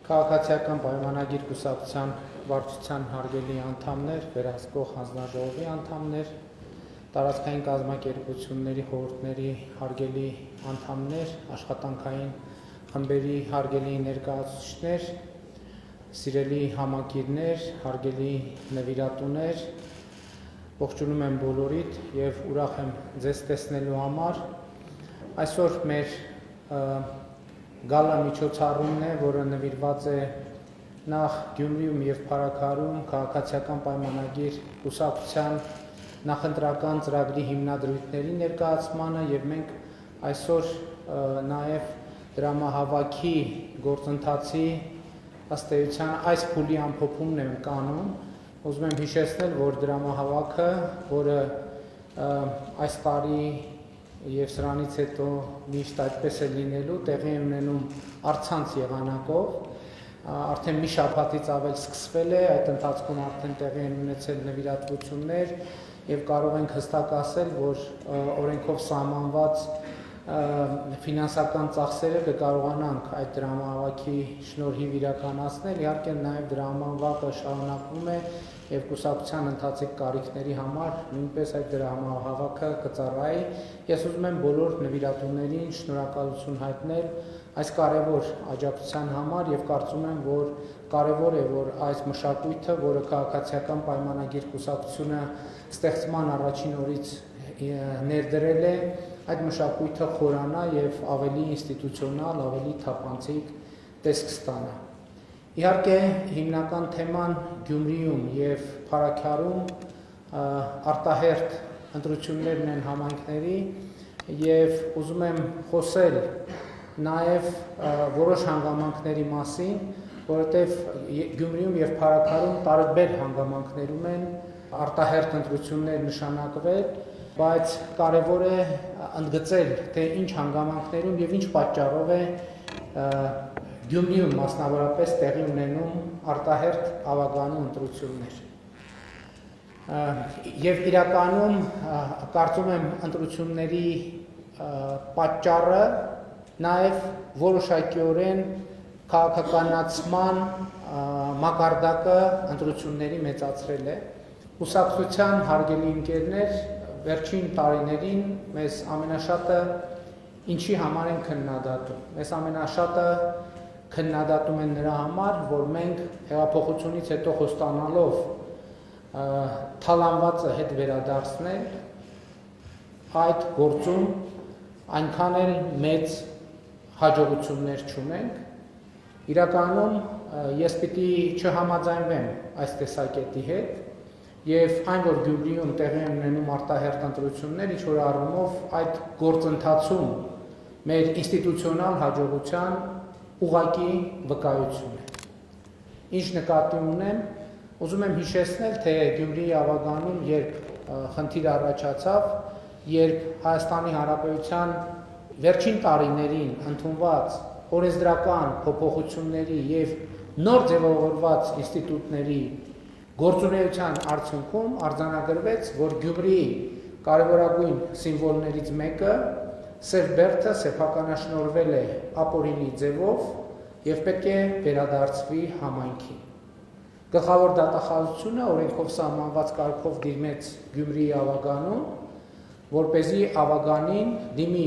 Քաղաքացիական պայմանագիր կուսակցության վարչության հարգելի անդամներ, վերահսկող հանձնաժողովի անդամներ, տարածքային կազմակերպությունների խորհուրդների հարգելի անդամներ, աշխատանքային խմբերի հարգելի ներկայացուցիչներ, սիրելի համակիրներ, հարգելի նվիրատուներ, ողջունում եմ բոլորիդ եւ ուրախ եմ ձեզ տեսնելու համար։ Այսօր մեր գալա միջոցառումն է, որը նվիրված է նախ Գյումրիում եւ Փարաքարում քաղաքացիական պայմանագիր կուսակցության նախընտրական ծրագրի հիմնադրույթների ներկայացմանը եւ մենք այսօր նաեւ դրամահավաքի գործընթացի ըստ էության այս փուլի ամփոփումն եմ կանում։ Ուզում եմ հիշեցնել, որ դրամահավաքը, որը այս տարի եւ սրանից հետո միշտ այդպես է լինելու, տեղի է ունենում առցանց եղանակով, արդեն մի շաբաթից ավել սկսվել է, այդ ընթացքում արդեն տեղի են ունեցել նվիրատվություններ եւ կարող ենք հստակ ասել, որ օրենքով սահմանված ֆինանսական ծախսերը կկարողանանք այդ դրամահավաքի շնորհիվ իրականացնել, իհարկե նաեւ դրամահավաքը շարունակվում է եւ կուսակցության ընթացիկ կարիքների համար նույնպես այդ դրամահավաքը կծառայի։ Ես ուզում եմ բոլոր նվիրատուներին շնորհակալություն հայտնել այս կարևոր աջակցության համար եւ կարծում եմ, որ կարևոր է, որ այս մշակույթը, որը քաղաքացիական պայմանագիր կուսակցությունը ստեղծման առաջին օրից ներդրել է, այդ մշակույթը խորանա եւ ավելի ինստիտուցիոնալ, ավելի թափանցիկ տեսք ստանա։ Իհարկե, հիմնական թեման Գյումրիում եւ Փարաքարում արտահերթ ընտրություններն են համայնքների եւ ուզում եմ խոսել նաեւ որոշ հանգամանքների մասին, որովհետեւ Գյումրիում եւ Փարաքարում տարբեր հանգամանքներում են արտահերթ ընտրություններ նշանակվել, բայց կարևոր է ընդգծել, թե ինչ հանգամանքներում եւ ինչ պատճառով է Գյումրիում մասնավորապես տեղի ունենում արտահերթ ավագանու ընտրություններ։ Եվ իրականում կարծում եմ ընտրությունների պատճառը նաև որոշակիորեն քաղաքականացման մակարդակը ընտրությունների մեծացրել է։ Կուսակցության հարգելի ընկերներ, վերջին տարիներին մեզ ամենաշատը ինչի համար են քննադատում։ Մեզ ամենաշատը քննադատում են նրա համար, որ մենք հեղափոխությունից հետո խոստանալով թալանվածը հետ վերադարձնել, այդ գործում այնքան էլ մեծ հաջողություններ չունենք։ Իրականում ես պիտի չհամաձայնվեմ այս տեսակետի հետ եւ այն, որ Գյումրիում տեղի են ունենում արտահերթ ընտրություններ, ինչ որ առումով այդ գործընթացում մեր ինստիտուցիոնալ հաջողության ուղղակի վկայություն է։ Ինչ նկատի ունեմ, ուզում եմ հիշեցնել, թե Գյումրիի ավագանում, երբ խնդիր առաջացավ, երբ Հայաստանի Հանրապետության վերջին տարիներին ընդունված օրենսդրական փոփոխությունների եւ նոր ձևավորված ինստիտուտների գործունեության արդյունքում արձանագրվեց, որ Գյումրիի կարևորագույն սիմվոլներից մեկը Սև բերդը սեփականաշնորհվել է ապօրինի ձևով եւ պետք է վերադարձվի համայնքին։ Գլխավոր դատախազությունը օրենքով սահմանված կարգով դիմեց Գյումրիի ավագանուն, որպեսզի ավագանին դիմի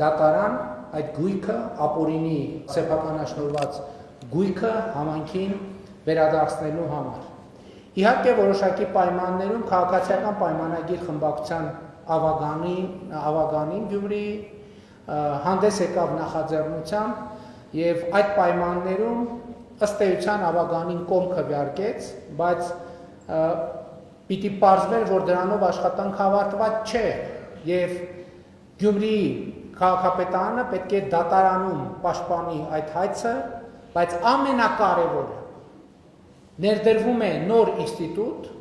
դատարան այդ գույքը ապօրինի սեփականաշնորհված գույքը համայնքին վերադարձնելու համար։ Իհարկե որոշակի պայմաններում քաղաքացիական պայմանագիր խմբակցության ավագանին Գյումրիի հանդես եկավ նախաձեռնությամբ եւ այդ պայմաններում ըստ էության ավագանին կողմ քվեարկեց, բայց պիտի պարզվեր, որ դրանով աշխատանքը ավարտված չէ եւ Գյումրիի քաղաքապետարանը պետք է դատարանում պաշտպանի այդ հայցը, բայց ամենակարևորը ներդրվում է նոր ինստիտուտ,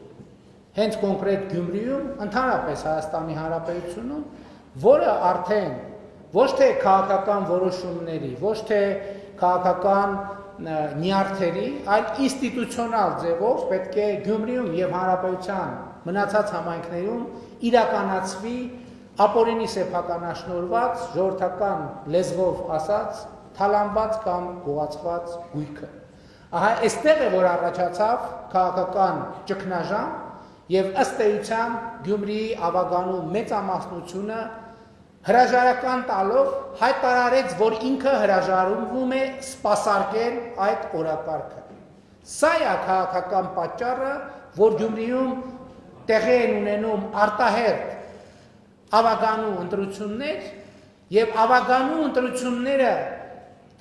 հենց կոնկրետ Գյումրիում, ընդհանրապես Հայաստանի Հանրապետությունում, որը արդեն ոչ թե քաղաքական որոշումների, ոչ թե քաղաքական նյարդերի, այլ ինստիտուցիոնալ ձևով պետք է Գյումրիում եւ Հանրապետության մնացած համայնքներում իրականացվի ապօրինի սեփականաշնորհված ժողովրդական լեզվով ասած թալանված կամ գողացված գույքը։ Ահա այստեղ է որ առաջացավ քաղաքական ճգնաժամ եւ ըստ էության Գյումրիի ավագանու մեծամասնությունը հրաժարական տալով հայտարարեց, որ ինքը հրաժարվում է սպասարկել այդ օրակարգը։ Սա է քաղաքական պատճառը, որ Գյումրիում տեղի են ունենում արտահերթ ավագանու ընտրություններ եւ ավագանու ընտրությունները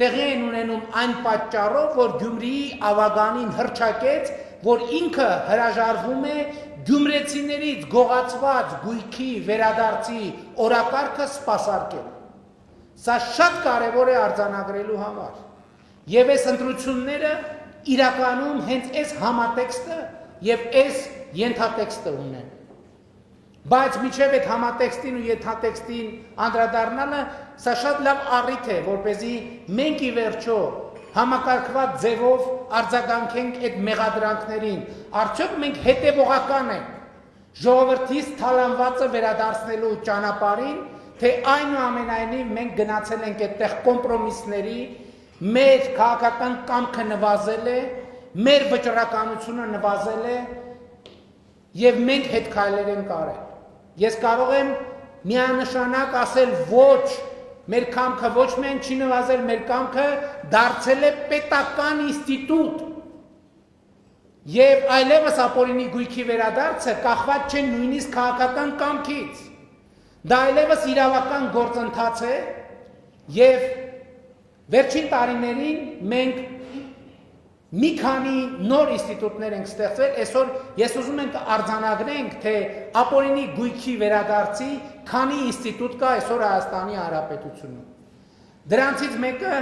տեղի են ունենում այն պատճառով, որ Գյումրիի ավագանին հռչակեց, որ ինքը հրաժարվում է գյումրեցիներից գողացված գույքի վերադարձի օրակարգը սպասարկել։ Սա շատ կարևոր է արձանագրելու համար։ Եվ այս ընտրությունները իրականում հենց այս համատեքստը եւ այս ենթատեքստը ունեն։ Բայց միջև այդ համատեքստին ու ենթատեքստին անդրադառնալը սա շատ լավ առիթ է, որպեսզի մենք ի վերջո համակարգված ձևով արձագանքենք այդ մեղադրանքներին։ Արդյոք մենք հետևողական ենք ժողովրդից թալանվածը վերադարձնելու ճանապարհին, թե այնուամենայնիվ մենք գնացել ենք այդտեղ կոմպրոմիսների, մեր քաղաքական կամքը նվազել է, մեր վճռականությունը նվազել է եւ մենք հետ քայլեր ենք արել։ Ես կարող եմ միանշանակ ասել ոչ, մեր կամքը ոչ միայն չի նվազել, մեր կամքը դարձել է պետական ինստիտուտ եւ այլևս ապօրինի գույքի վերադարձը կախված չէ նույնիսկ քաղաքական կամքից։ Դա այլևս իրավական գործընթաց է եւ վերջին տարիներին մենք մի քանի նոր ինստիտուտներ ենք ստեղծել, այսօր ես ուզում եմ արձանագրենք, թե ապօրինի գույքի վերադարձի քանի ինստիտուտ կա այսօր Հայաստանի Հանրապետությունում։ Դրանցից մեկը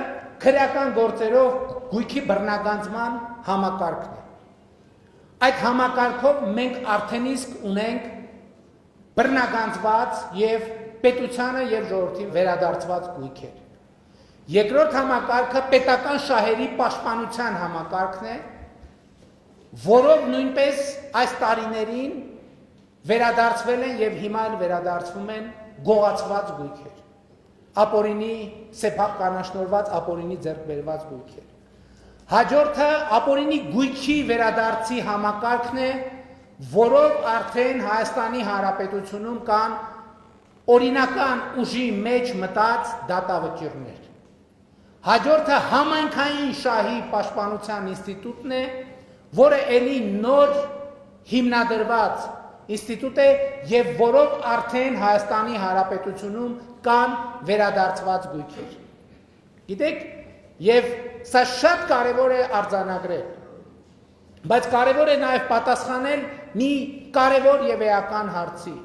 քրեական գործերով գույքի բռնագանձման համակարգն է։ Այդ համակարգով մենք արդեն իսկ ունենք բռնագանձված եւ պետությանը եւ ժողովրդին վերադարձված գույքեր։ Երկրորդ համակարգը պետական շահերի պաշտպանության համակարգն է, որով նույնպես այս տարիներին վերադարձվել են եւ հիմա էլ վերադարձվում են գողացված գույքեր, ապօրինի սեփակ կանաչնորված ապօրինի ձեռք բերված գույքեր։ Հաջորդը ապօրինի գույքի վերադարձի համակարգն է, որով արդեն Հայաստանի Հանրապետությունում կան օրինական ուժի մեջ մտած դատավճիռներ։ Հաջորդը համայնքային շահի պաշտպանության ինստիտուտն է, որը ելի նոր հիմնադրված ինստիտուտ է եւ որով արդեն Հայաստանի Հանրապետությունում կան վերադարձված գույքեր։ Գիտեք, եւ սա շատ կարեւոր է արձանագրել, բայց կարեւոր է նաեւ պատասխանել մի կարեւոր եւ էական հարցի։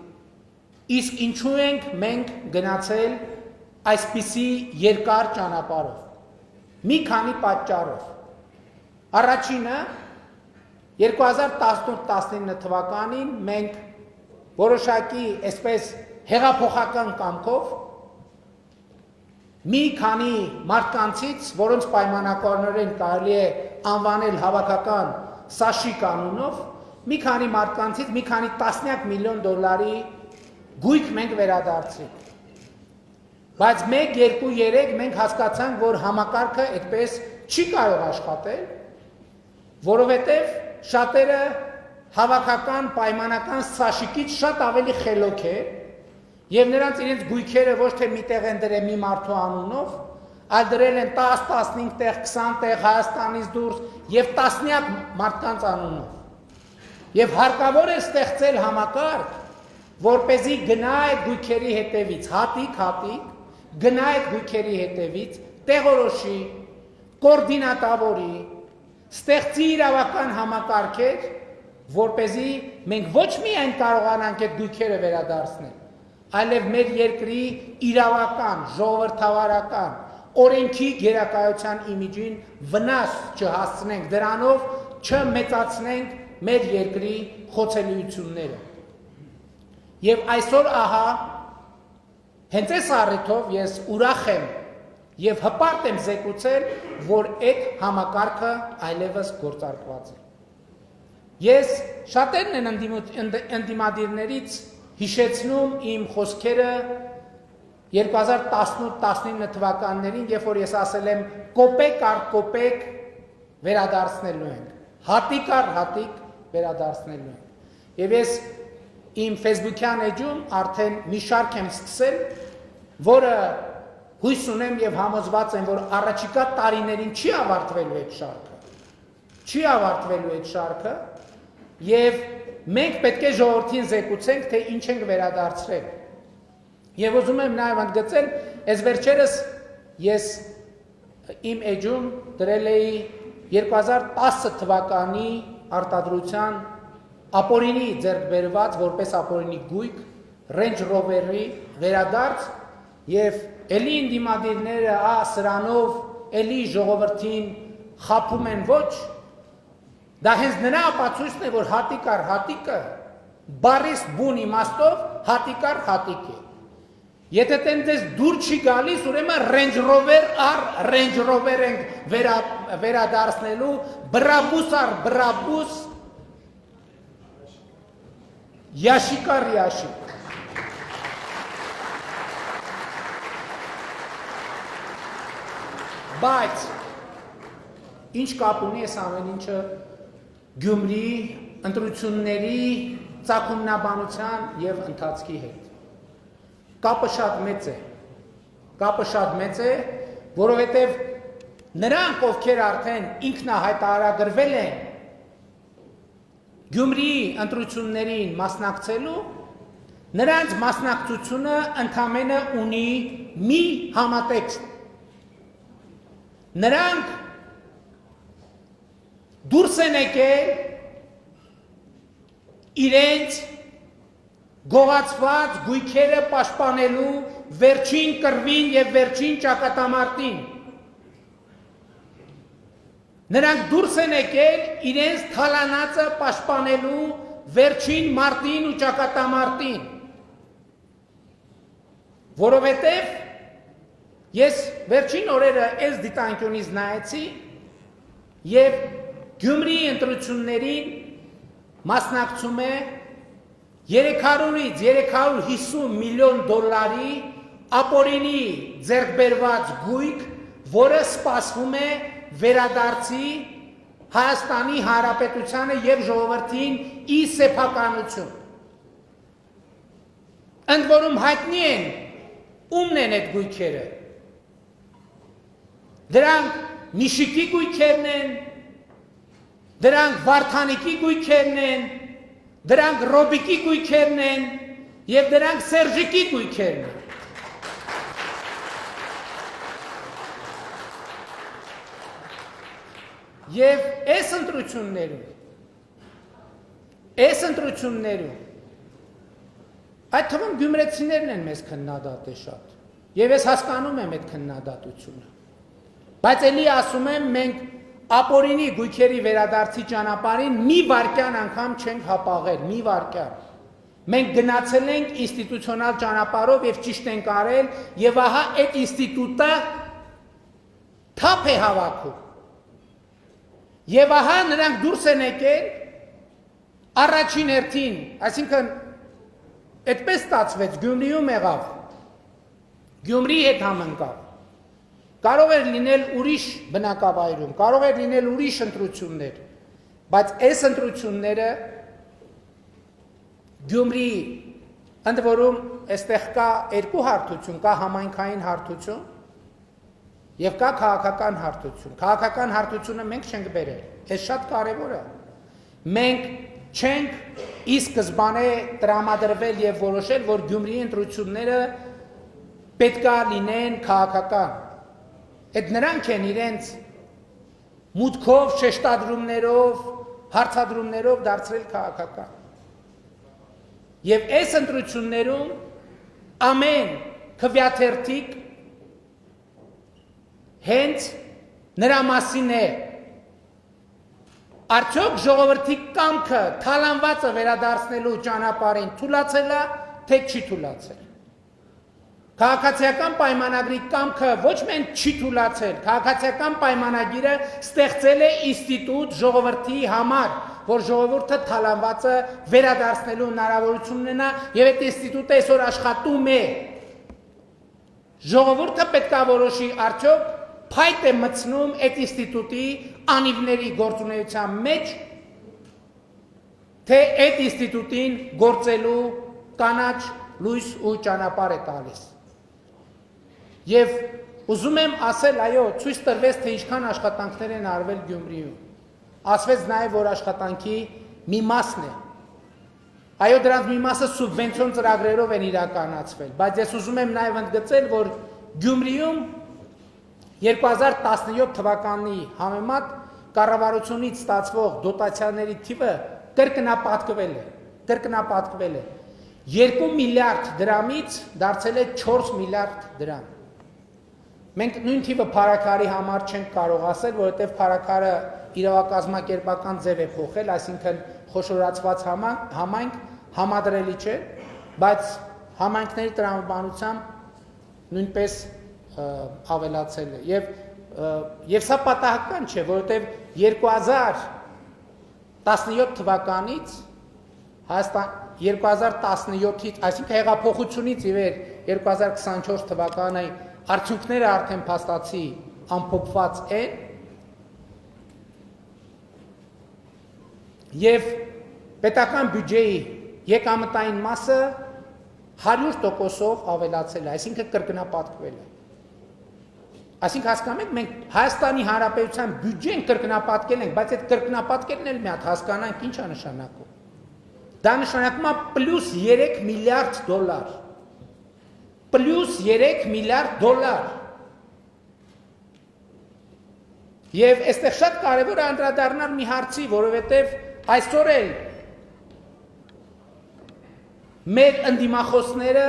Իսկ ինչու ենք մենք գնացել այսպիսի երկար ճանապարհով։ Մի քանի պատճառով։ Առաջինը 2018-19 թվականին մենք որոշակի այսպես հեղափոխական կամքով մի քանի մարդկանցից, որոնց պայմանականորեն կարելի է անվանել հավաքական Սաշի կանոնով, մի քանի մարդկանցից մի քանի տասնյակ միլիոն դոլարի գույք մենք վերադարձրինք։ Բայց 1, 2, 3 մենք հասկացանք, որ համակարգը այդպես չի կարող աշխատել, որովհետև շատերը հավաքական պայմանական Սաշիկից շատ ավելի խելոք է եւ նրանց իրենց գույքերը ոչ թե միտեղ են դրել մի մարդու անունով, այլ դրել են 10, 15 տեղ, 20 տեղ Հայաստանից դուրս եւ տասնյակ մարդկանց անունով։ Եվ հարկավոր է ստեղծել համակարգ, որպեսզի գնա այդ գույքերի հետևից, հատիկ, գնա այդ գույքերի հետևից, տեղորոշի, կոորդինատավորի, ստեղծի իրավական համակարգեր, որպեսզի մենք ոչ միայն կարողանանք այդ գույքերը վերադարձնել, այլև մեր երկրի իրավական, ժողովրդավարական, օրենքի գերակայության իմիջին վնաս չհասցնենք, դրանով չմեծացնենք մեր երկրի խոցելիությունները։ Եվ այսօր ահա հենց այս առիթով ես ուրախ եմ եւ հպարտ եմ զեկուցել, որ այդ համակարգը այլևս գործարկված է։ Ես շատերն են ընդդիմադիրներից հիշեցնում իմ խոսքերը 2018-19 թվականներին, երբ որ ես ասել եմ կոպեկ առ կոպեկ վերադարձնելու ենք, հատիկ առ հատիկ վերադարձնելու ենք։ Եվ ես իմ Facebook-յան էջում արդեն մի շարք եմ սկսել, որը հույս ունեմ եւ համոզված եմ, որ առաջիկա տարիներին չի ավարտվելու այդ շարքը, եւ մենք պետք է ժողովրդին զեկուցենք, թե ինչ ենք վերադարձրել։ Եվ ուզում եմ նաեւ ընդգծել, այս վերջերս ես իմ էջում դրել էի 2010 թվականի արտադրության ապօրինի ձեռք բերված որպես ապօրինի գույք Range Rover-ի վերադարձ եւ էլի ինդիմադիրները սրանով էլի ժողովրդին խափում են ոչ, դա հենց նրա ապացույցն է, որ հատիկ առ հատիկը բարիս բուն իմաստով հատիկ առ հատիկ է։ Եթե տենց դուր չի գալիս, ուրեմն Range Rover առ Range Rover ենք վերադարձնելու, բրաբուս առ բրաբուս, յաշիկ առ յաշիկ։ Բայց ինչ կապ ունի այս ամեն ինչը Գյումրիի ընտրությունների ծագումնաբանության եւ ընթացքի հետ։ Կապը շատ մեծ է, որովհետեւ նրանք, ովքեր արդեն ինքնահայտարարագրվել են Գյումրիի ընտրություններին մասնակցելու, նրանց մասնակցությունը ընդամենը ունի մի համատեքստ։ Նրանք դուրս են եկել իրենց գողացված գույքերը պաշտպանելու վերջին կռվին եւ վերջին ճակատամարտին։ Նրանք դուրս են եկել իրենց թալանածը պաշտպանելու վերջին մարտին ու ճակատամարտին։ Որովհետեւ ես վերջին օրերը այս դիտանկյունից նայեցի եւ Գյումրիի ընտրություններին մասնակցում է 300-ից 350 միլիոն դոլարի ապօրինի ձեռք բերված գույք, որը սպասվում է վերադարձի Հայաստանի Հանրապետությանը եւ ժողովրդին ի սեփականություն։ Ընդ որում հայտնի են ումն են այդ գույքերը։ Դրանք Միշիկի գույքերն են, դրանք Վարդանիկի գույքերն են, դրանք Ռոբիկի գույքերն են եւ դրանք Սերժիկի գույքերն են։ Եվ այս ընտրություններում այդ թվում գյումրեցիներն են մեզ քննադատել շատ։ Եվ ես հասկանում եմ այդ քննադատությունը։ Բայց էլի ասում եմ, մենք ապօրինի գույքերի վերադարձի ճանապարհին մի վայրկյան անգամ չենք հապաղել, մի վայրկյան։ Մենք գնացել ենք ինստիտուցիոնալ ճանապարհով եւ ճիշտ ենք արել, եւ ահա այդ ինստիտուտը թափ է հավաքում։ Եվ ահա նրանք դուրս են եկել առաջին հերթին, այսինքն այդպես ստացվեց, Գյումրիում եղավ, Գյումրիի հետ համընկավ։ Կարող էր լինել ուրիշ բնակավայրում, կարող էր լինել ուրիշ ընտրություններ, բայց այս ընտրությունները Գյումրիի, ընդ որում այստեղ կա երկու հարթություն, կա համայնքային հարթություն եւ կա քաղաքական հարթություն։ Քաղաքական հարթությունը մենք չենք բերել, այս շատ կարեւոր է։ Մենք չենք ի սկզբանե տրամադրվել եւ որոշել, որ Գյումրիի ընտրությունները պետքա լինեն քաղաքական։ Այդ նրանք են իրենց մուտքով, շեշտադրումներով, հարցադրումներով դարձրել քաղաքական։ Եվ այս ընտրություններում ամեն քվյաթերթիկ հենց նրա մասին է։ Արդյոք ժողովրդի կամքը թալանվածը վերադարձնելու ճանապարհին թուլացել է, թե չի թուլացել։ Քաղաքացիական պայմանագրի կամքը ոչ միայն չի թուլացել, քաղաքացիական պայմանագիրը ստեղծել է ինստիտուտ ժողովրդի համար, որ ժողովուրդը թալանվածը վերադարձնելու հնարավորություն ունենա, եւ այդ ինստիտուտը այսօր աշխատում է։ Ժողովուրդը պետք է որոշի արդյոք փայտ է մտցնում այդ ինստիտուտի անիվների գործունեության մեջ, թե այդ ինստիտուտին գործելու կանաչ լույս ու ճանապարհ է տալիս։ Եվ ուզում եմ ասել, այո, ցույց տրվեց, թե ինչքան աշխատանքներ են արվել Գյումրիում։ Ասվեց նաև, որ աշխատանքի մի մասն է։ Այո, դրանց մի մասը սուբվենցիոն ծրագրերով են իրականացվել, բայց ես ուզում եմ նաև ընդգծել, որ Գյումրիում 2017 թվականի համեմատ կառավարությունից ստացվող դոտացիաների թիվը կրկնապատկվել է։ 2 միլիարդ դրամից դարձել է 4 միլիարդ դրամ։ Մենք նույն թիվը փարաքարի համար չենք կարող ասել, որովհետև փարաքարը իրավակազմակերպական ձև է փոխել, այսինքն խոշորացված համայնք համադրելի չէ, բայց համայնքների տրամաբանությամբ նույնպես ավելացել է։ Եվ սա պատահական չէ, որովհետև 2017 թվականից 2017-ից, այսինքն հեղափոխությունից ի վեր 2024 թվականի արդյունքները արդեն փաստացի ամփոփված են եւ պետական բյուջեի եկամտային մասը 100%-ով ավելացել է, այսինքն կրկնապատկվել է։ Այսինքն հասկանում եք, մենք Հայաստանի Հանրապետության բյուջեն կրկնապատկել ենք, բայց այդ կրկնապատկելն էլ մի հատ հասկանանք ինչ է նշանակում։ Դա նշանակում է պլյուս 3 միլիարդ դոլար։ Պլյուս 3 միլիարդ դոլար։ Եվ այստեղ շատ կարևոր է անդրադառնալ մի հարցի, որովհետև այսօր էլ մեր ընդդիմախոսները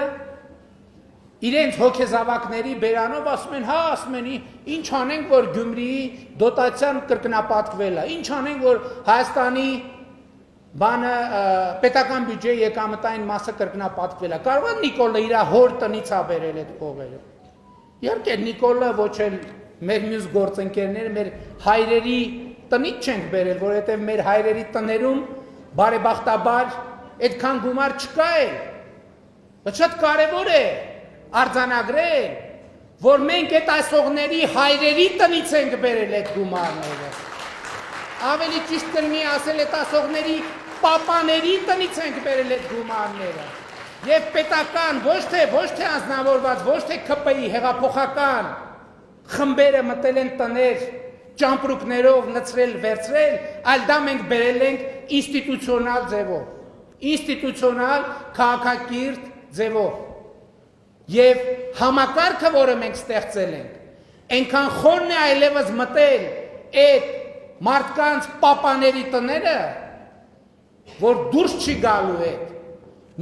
իրենց հոգեզավակների բերանով ասում են, ինչ անենք, որ Գյումրիի դոտացիան կրկնապատկվել է, ինչ անենք, որ Հայաստանի պետական բյուջեի եկամտային մասը կրկնապատկվել է։ Կարող է Նիկոլը իր հոր տնից է բերել այդ փողերը։ Իհարկե Նիկոլը ոչ էլ մեր մյուս գործընկերները, մեր հայրերի տնից չենք բերել, որովհետև մեր հայրերի տներում բարեբախտաբար այդքան գումար չկա է։ Բայց շատ կարևոր է արձանագրել, որ մենք այդ այսօղների հայրերի տնից ենք բերել այդ գումարները։ Ավելի ճիշտ կլինի ասել այդ ասողների պապաների տնից ենք բերել այդ գումարները։ Եվ պետական, ոչ թե անձնավորված, ոչ թե ՔՊ-ի հեղափոխական խմբերը մտել են տներ ճամպրուկներով լցրել, վերցրել, այլ դա մենք բերել ենք ինստիտուցիոնալ ձևով, ինստիտուցիոնալ քաղաքակիրթ ձևով։ Եվ համակարգը, որը մենք ստեղծել ենք, այնքան խորն է այլևս մտել այդ մարդկանց պապաների տները, որ դուրս չի գալու այդ,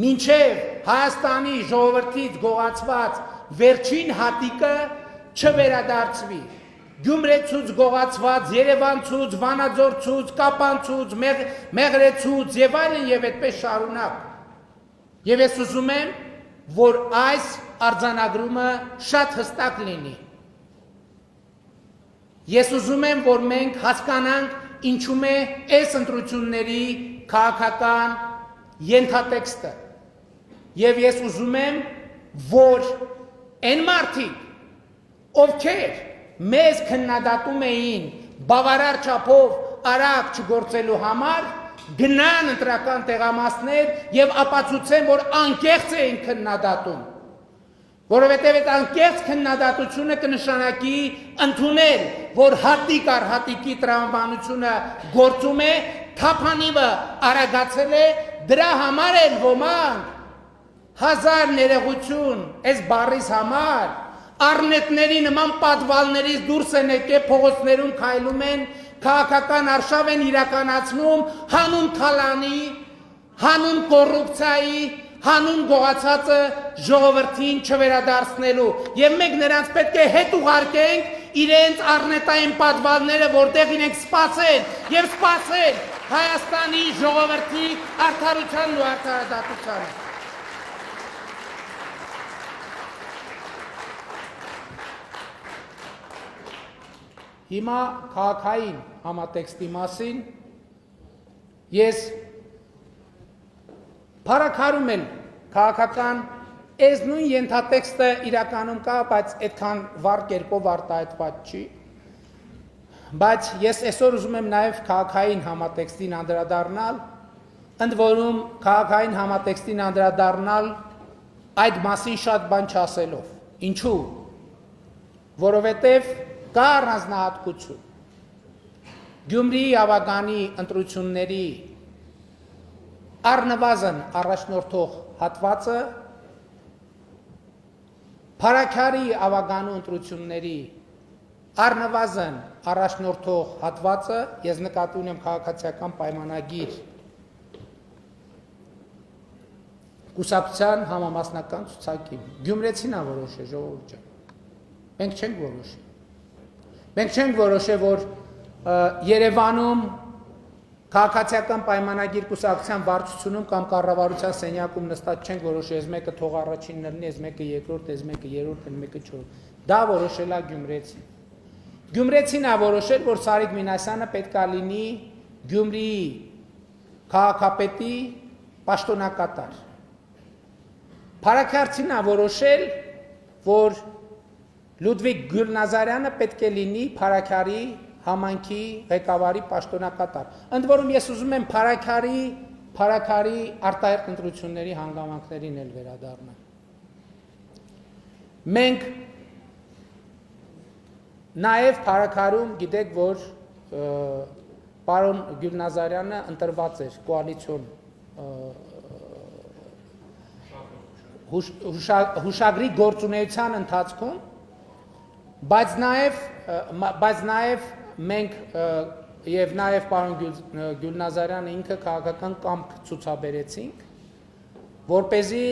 մինչև Հայաստանի ժողովրդից գողացված վերջին հատիկը չվերադարձվի։ Գյումրեցուց գողացված, Երևանցուց, Վանաձորցուց, Կապանցուց, Մեղրեցուց եւ այլն եւ այդպես շարունակ։ Եվ ես ուզում եմ, որ այս արձանագրումը շատ հստակ լինի։ Ես ուզում եմ, որ մենք հասկանանք ինչու է այս ընտրությունների քաղաքական ենթատեքստը։ Եվ ես ուզում եմ, որ այն մարդիկ, ովքեր մեզ քննադատում էին բավարար չափով արագ չգործելու համար, գնան ընտրական տեղամասներ եւ ապացուցեն, որ անկեղծ էին քննադատում։ Որովհետև այդ անկեղծ քննադատությունը կնշանակի ընդունել, որ հատիկ առ հատիկի տրամաբանությունը գործում է, թափանիվը արագացել է, դրա համար են ոմանք հազար ներողություն այս բառիս համար, առնետների նման պատվալներից դուրս են եկել, փողոցներում քայլում են, քաղաքական արշավ են իրականացնում հանուն թալանի, հանուն կոռուպցիայի, հանուն գողացածը ժողովրդին չվերադարձնելու եւ մենք նրանց պետք է հետ ուղարկենք իրենց առնետային պատվալները, որտեղ իրենք սպասեն եւ սպասեն Հայաստանի ժողովրդի արդարությանն ու արդարադատությանը։ Հիմա քաղաքային համատեքստի մասին ես փառաքարում եմ քաղաքական Այս նույն ենթատեքստը իրականում կա, բայց այդքան վառ կերպով արտահայտված չի։ Բայց ես այսօր ուզում եմ նաև քաղաքային համատեքստին անդրադառնալ, ընդ որում քաղաքային համատեքստին անդրադառնալ այդ մասին շատ բան չասելով։ Ինչու՞։ Որովհետև կա առանձնահատկություն։ Գյումրիի ավագանի ընտրությունների առնվազն առաջնորդող հատվածը Փարաքարի ավագանու ընտրությունների առնվազն առաջնորդող հատվածը, ես նկատի ունեմ քաղաքացիական պայմանագիր կուսակցության համամասնական ցուցակի։ Գյումրեցին է որոշել, ժողովուրդ ջան։ Մենք չենք որոշել։ Մենք չենք որոշել, որ Երևանում քաղաքացիական պայմանագիր կուսակցության վարչությունում կամ կառավարության սենյակում նստած չենք որոշել, այս մեկը թող առաջինն լինի, այս մեկը երկրորդ, այս մեկը երրորդ, այս մեկը չորրորդ։ Դա որոշել է Գյումրեցին։ Գյումրեցին է որոշել, որ Սարիկ Մինասյանը պետք է լինի Գյումրիի քաղաքապետի պաշտոնակատար։ Փարաքարցին է որոշել, որ Լուդվիգ Գյուլնազարյանը պետք է լինի Փարաքարի համայնքի ղեկավարի պաշտոնակատար։ Ընդ որում ես ուզում եմ Փարաքարի արտահերթ ընտրությունների հանգամանքներին էլ վերադառնալ։ Մենք նաև Փարաքարում գիտեք, որ պարոն Գյուլնազարյանը ընտրված էր կոալիցիոն հուշագրի գործունեության ընթացքում, բայց նաև մենք եւ նաև պարոն Գյուլնազարյանը ինքը քաղաքական կամք ցուցաբերեցինք, որպեսզի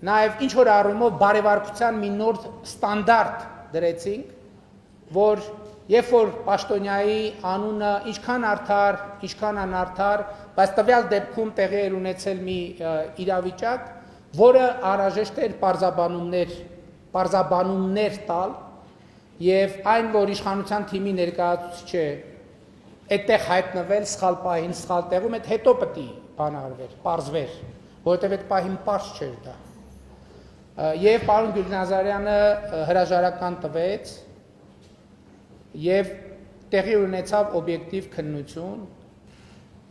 նաև ինչ որ առումով բարեվարկության մի նոր ստանդարտ դրեցինք, որ երբ որ պաշտոնյայի անունը ինչքան արդար, ինչքան անարդար, բայց տվյալ դեպքում տեղի էր ունեցել մի իրավիճակ, որը անհրաժեշտ էր պարզաբանումներ տալ, եւ այն, որ իշխանության թիմի ներկայացուցիչը այդտեղ հայտնվել սխալ պահին, սխալ տեղում, այդ հետո պետք է բանարվեր, պարզվեր, որովհետեւ այդ պահին պարզ չէր դա։ Եվ պարոն Գյուլնազարյանը հրաժարական տվեց եւ տեղի ունեցավ օբյեկտիվ քննություն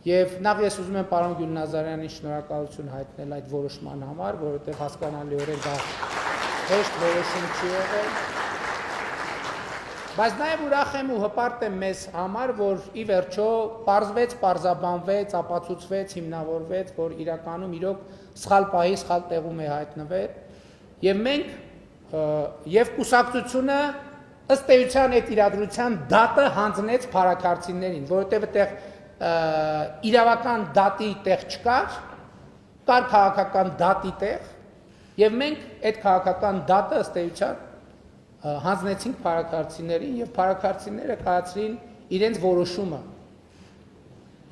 եւ նախ ես ուզում եմ պարոն Գյուլնազարյանին շնորհակալություն հայտնել այդ որոշման համար, որովհետեւ հասկանալիորեն դա հեշտ որոշում չի եղել։ Բայց նաև ուրախ եմ ու հպարտ եմ մեզ համար, որ ի վերջո պարզվեց, պարզաբանվեց, ապացուցվեց, հիմնավորվեց, որ իրականում իրոք սխալ պահի, սխալ տեղում է հայտնվել, եւ մենք եւ կուսակցությունը ըստ էության այդ իրադրության դատը հանձնեց փարաքարցիներին, որովհետեւ այդտեղ իրավական դատի տեղ չկար, կար քաղաքական դատի տեղ, եւ մենք այդ քաղաքական դատը ըստ էության հանձնեցինք փարաքարցիներին եւ փարաքարցիները կայացրին իրենց որոշումը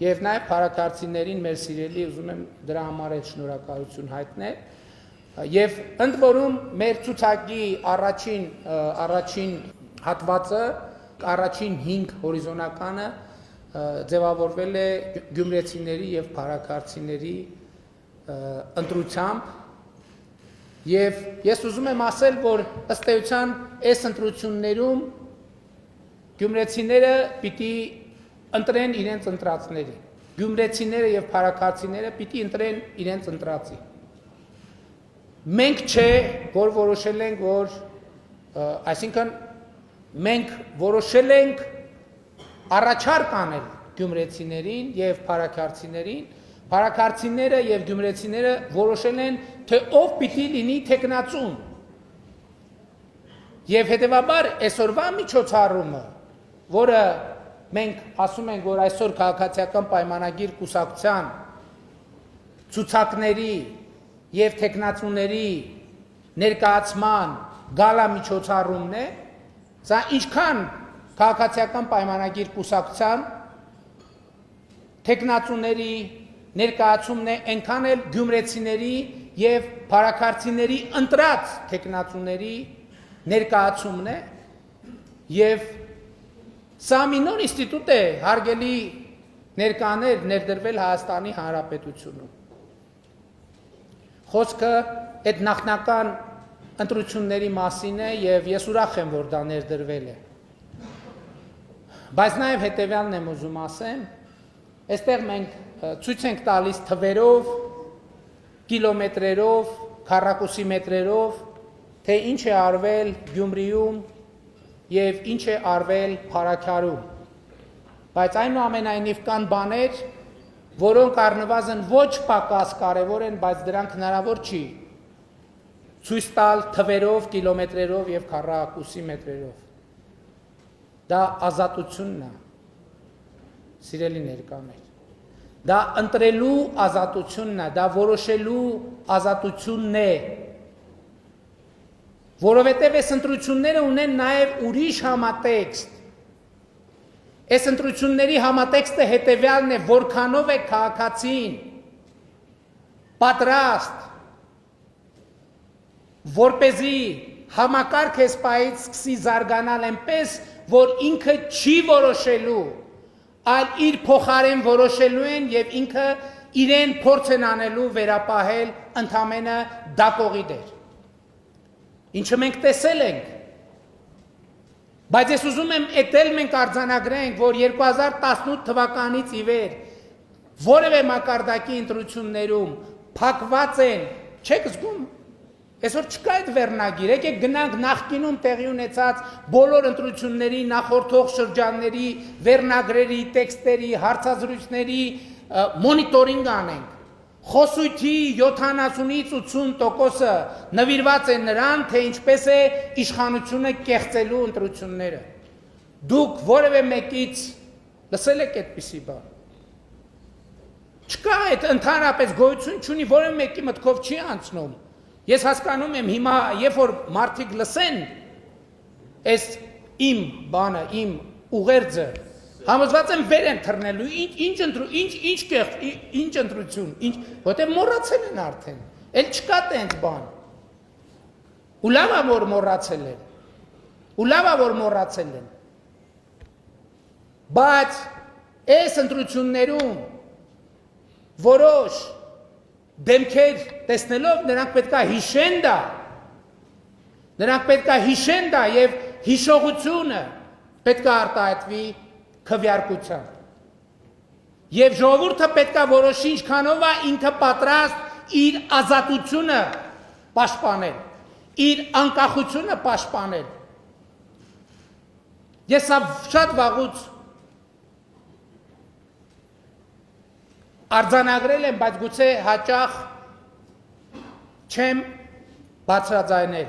եւ նաեւ փարաքարցիներին մեր սիրելի ուզում եմ դրա համար էլ շնորհակալություն հայտնել եւ ընդ որում մեր ցուցակի առաջին հատվածը առաջին 5 հորիզոնականը ձևավորվել է գյումրեցիների եւ փարաքարցիների ընտրությամբ Եվ ես ուզում եմ ասել, որ ըստ էության այս ընտրություններում գյումրեցիները պիտի ընտրեն իրենց ընտրածների։ Գյումրեցիները եւ փարաքարցիները պիտի ընտրեն իրենց ընտրածի։ Մենք չէ, որ որոշել ենք, որ այսինքն մենք որոշել ենք առաջարկ անել գյումրեցիներին եւ փարաքարցիներին, փարաքարցիները եւ գյումրեցիները որոշել են, թե ով պիտի լինի տեխնացուն։ Եվ հետեւաբար այսօրվա միջոցառումը, որը մենք ասում ենք, որ այսօր քաղաքացիական պայմանագիր կուսակցության ցուցակների եւ տեխնացուների ներկայացման գալա միջոցառումն է, սա ինչքան քաղաքացիական պայմանագիր կուսակցության տեխնացուների ներկայացումն է, այնքան էլ գյումրեցիների եւ փարաքարցիների ընտրած տեխնացուների ներկայացումն է եւ սա մի նոր ինստիտուտ է հարգելի ներկաներ ներդրվել Հայաստանի Հանրապետությունում։ Խոսքը այդ նախնական ընտրությունների մասին է եւ ես ուրախ եմ, որ դա ներդրվել է։ Բայց նաեւ հետեւյալն եմ ուզում ասեմ, այստեղ մենք ցույց ենք տալիս թվերով, կիլոմետրերով, քառակուսի մետրերով, թե ինչ է արվել Գյումրիում եւ ինչ է արվել Փարաքարում։ Բայց այնուամենայնիվ կան բաներ, որոնք առնվազն ոչ պակաս կարևոր են, բայց դրանք հնարավոր չի ցույց տալ թվերով, կիլոմետրերով եւ քառակուսի մետրերով։ Դա ազատությունն է, սիրելի ներկաներ։ Դա ընտրելու ազատությունն է, դա որոշելու ազատությունն է։ Որովհետև այս ընտրությունները ունեն նաև ուրիշ համատեքստ։ Այս ընտրությունների համատեքստը հետևյալն է, որքանով է քաղաքացին պատրաստ, որպեսզի համակարգ էսպայից սկսի զարգանալ այնպես, որ ինքը չի որոշելու, այլ իր փոխարեն որոշելու են եւ ինքը իրեն փորձ են անելու վերապահել ընդամենը դակողի դեր։ Ինչը մենք տեսել ենք, բայց ես ուզում եմ էտել մենք արձանագրենք, որ 2018 թվականից ի վեր որևէ մակարդակի ընտրություններում փակված են, չեք զգում, այսօր չկա այդ վերնագիր, եկեք գնանք նախկինում տեղի ունեցած բոլոր ընտրությունների, նախորդող շրջանների, վերնագրերի, տեքստերի, հարցազրույցների մոնիտորինգ անենք։ Խոսույթի 70-ից 80% նվիրված է նրան, թե ինչպես է իշխանությունը կեղծելու ընտրությունները։ Դուք որևէ մեկից լսել եք այդպիսի բան։ Չկա այդ ընդհանրապես գոյություն չունի, որևէ մեկի մտքով չի անցնում։ Ես հասկանում եմ հիմա, երբ որ մարդիկ լսեն այս իմ բանը, իմ ուղերձը, համոզված եմ վեր են թռնելու, ինչ ընտրություն, որտեղ մոռացել են արդեն, էլ չկա տենց բան։ Ու լավ է, որ մոռացել են։ Բայց այս ընտրություններում որոշ դեմքեր տեսնելով նրանք պետք է հիշեն դա եւ հիշողությունը պետք է արտահայտվի քվեարկությամբ։ Եվ ժողովուրդը պետք է որոշի ինչքանով է ինքը պատրաստ իր ազատությունը պաշտպանել, իր անկախությունը պաշտպանել։ Ես շատ վաղուց արձանագրել եմ, բայց գուցե հաճախ չեմ բարձրաձայնել,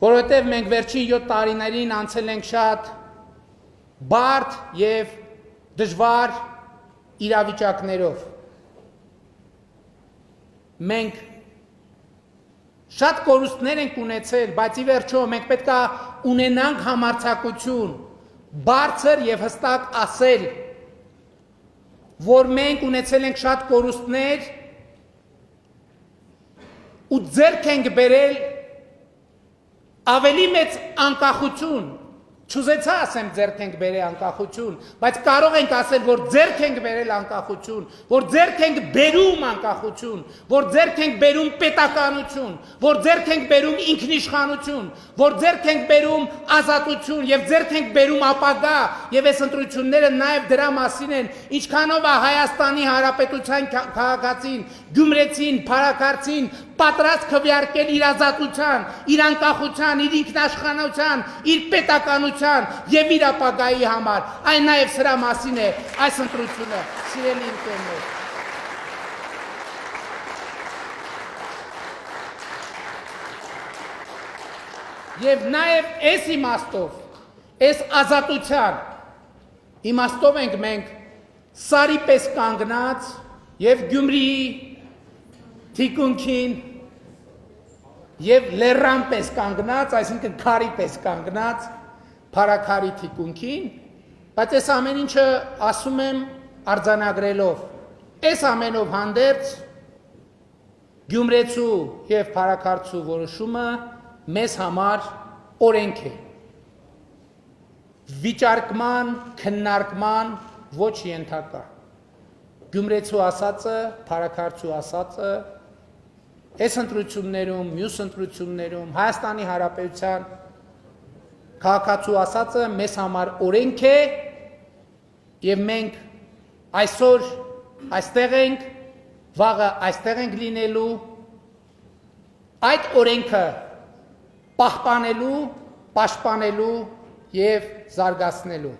որովհետև մենք վերջին 7 տարիներին անցել ենք շատ բարդ եւ դժվար իրավիճակներով։ Մենք շատ կորուստներ ենք ունեցել, բայց ի վերջո մենք պետք է ունենանք համարձակություն, բարձր եւ հստակ ասել, որ մենք ունեցել ենք շատ կորուստներ ու ձեռք ենք բերել ավելի մեծ անկախություն, չուզեցա ասեմ ձեռք ենք բերել անկախություն, բայց կարող ենք ասել, որ ձեռք ենք բերել անկախություն, որ ձեռք ենք բերում անկախություն, որ ձեռք ենք բերում պետականություն, որ ձեռք ենք բերում ինքնիշխանություն, որ ձեռք ենք բերում ազատություն եւ ձեռք ենք բերում ապագա, եւ այս ընտրությունները նաեւ դրա մասին են, ինչքանով է Հայաստանի Հանրապետության քաղաքացին, գյումրեցին, փարաքարցին պատրաստ քվեարկել իր ազատության, իր անկախության, իր ինքնաշխանության, իր պետականության եւ իր ապագայի համար։ Այն նաեւ սրա մասին է այս ընտրությունը, սիրելի ընկերներ։ Եվ նաեւ այս իմաստով, այս ազատության իմաստով ենք մենք սարի պես կանգնած եւ Գյումրիի թիկունքին եւ լեռան պես կանգնած, այսինքն քարի պես կանգնած, Փարաքարի թիկունքին, բայց այս ամեն ինչը ասում եմ արձանագրելով, այս ամենով հանդերձ Գյումրեցու եւ Փարաքարցու որոշումը մեզ համար օրենք է, վիճարկման, քննարկման ոչ ենթակա։ Գյումրեցու ասածը, Փարաքարցու ասածը այս ընտրություններում, մյուս ընտրություններում Հայաստանի Հանրապետության քաղաքացու ասածը մեզ համար օրենք է եւ մենք այսօր այստեղ ենք, վաղը այստեղ ենք լինելու, այդ օրենքը պահպանելու, պաշտպանելու եւ զարգացնելու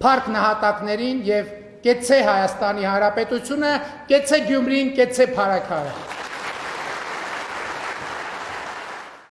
փառք նահատակներին եւ կեցցե Հայաստանի Հանրապետությունը, կեցցե Գյումրին, կեցցե Փարաքարը։